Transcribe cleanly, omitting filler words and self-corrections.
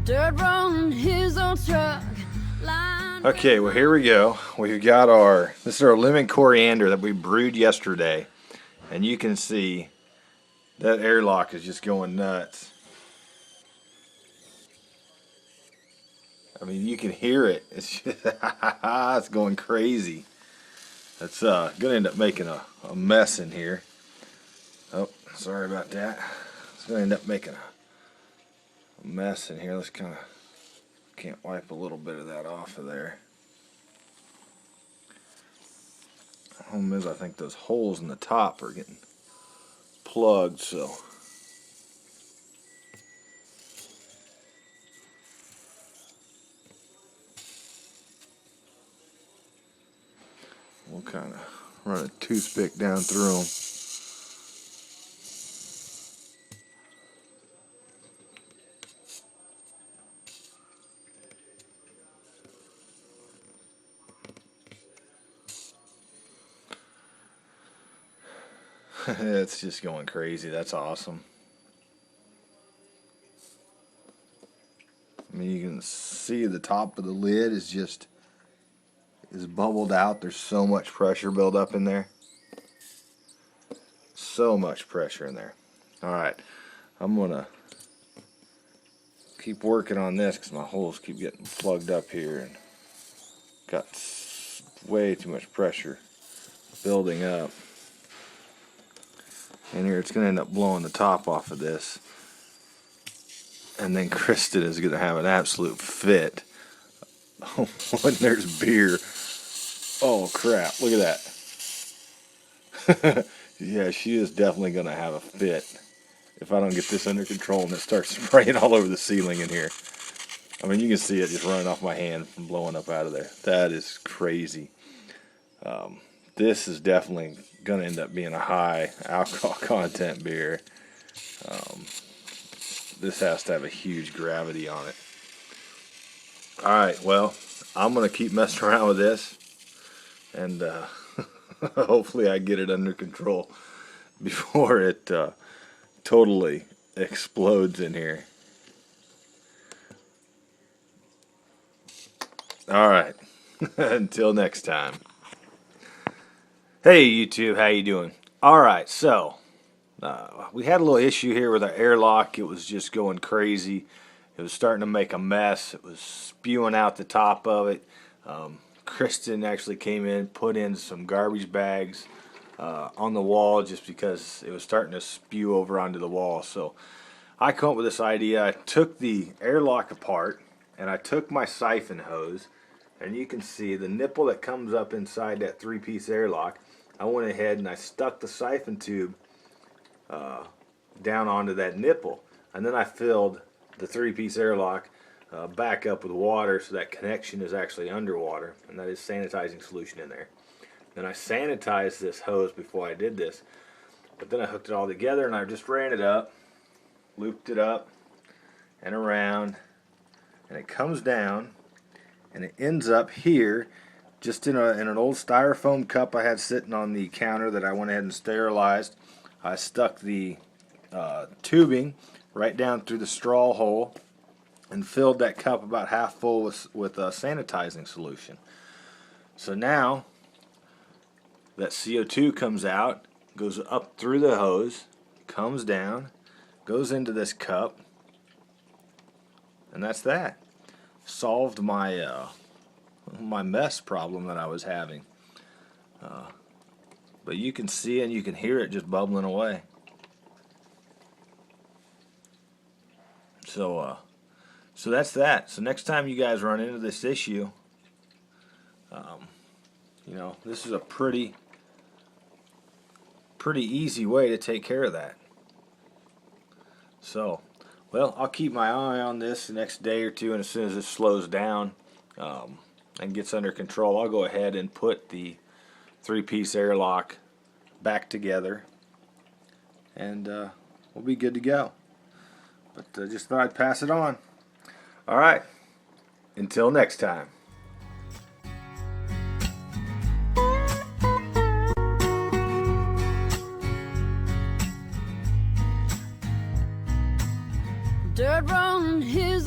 dirt road in his old truck. Okay, well here we go. We've got this is our lemon coriander that we brewed yesterday. And you can see that airlock is just going nuts. I mean, you can hear it. It's just, it's going crazy. It's going to end up making a mess in here. Oh, sorry about that. It's going to end up making a mess in here. Let's can't wipe a little bit of that off of there. The problem is, I think those holes in the top are getting plugged, so we'll kind of run a toothpick down through them. It's just going crazy. That's awesome. I mean, you can see the top of the lid is bubbled out. There's so much pressure built up in there. So much pressure in there. Alright, I'm going to keep working on this because my holes keep getting plugged up here and got way too much pressure building up. And here it's going to end up blowing the top off of this. And then Kristen is going to have an absolute fit. Oh, when there's beer. Oh, crap. Look at that. Yeah, she is definitely going to have a fit if I don't get this under control and it starts spraying all over the ceiling in here. I mean, you can see it just running off my hand from blowing up out of there. That is crazy. This is definitely going to end up being a high alcohol content beer. This has to have a huge gravity on it. Alright, well, I'm going to keep messing around with this. And hopefully I get it under control before it totally explodes in here. Alright, until next time. Hey YouTube, how you doing? Alright, so we had a little issue here with our airlock. It was just going crazy. It was starting to make a mess. It was spewing out the top of it. Kristen actually came in, put in some garbage bags on the wall just because it was starting to spew over onto the wall. So I come up with this idea. I took the airlock apart and I took my siphon hose, and you can see the nipple that comes up inside that 3-piece airlock. I went ahead and I stuck the siphon tube down onto that nipple, and then I filled the 3-piece airlock back up with water so that connection is actually underwater, and that is sanitizing solution in there. Then I sanitized this hose before I did this, but then I hooked it all together and I just ran it up, looped it up and around, and it comes down and it ends up here just in an old styrofoam cup I had sitting on the counter that I went ahead and sterilized. I stuck the tubing right down through the straw hole and filled that cup about half full with sanitizing solution. So now that CO2 comes out, goes up through the hose, comes down, goes into this cup, and that's that. Solved my my mess problem that I was having. But you can see and you can hear it just bubbling away. So that's that. So next time you guys run into this issue, you know, this is a pretty easy way to take care of that. So, well, I'll keep my eye on this the next day or two, and as soon as it slows down and gets under control, I'll go ahead and put the 3-piece airlock back together, and we'll be good to go. But I just thought I'd pass it on. Alright, until next time. Dirt road in his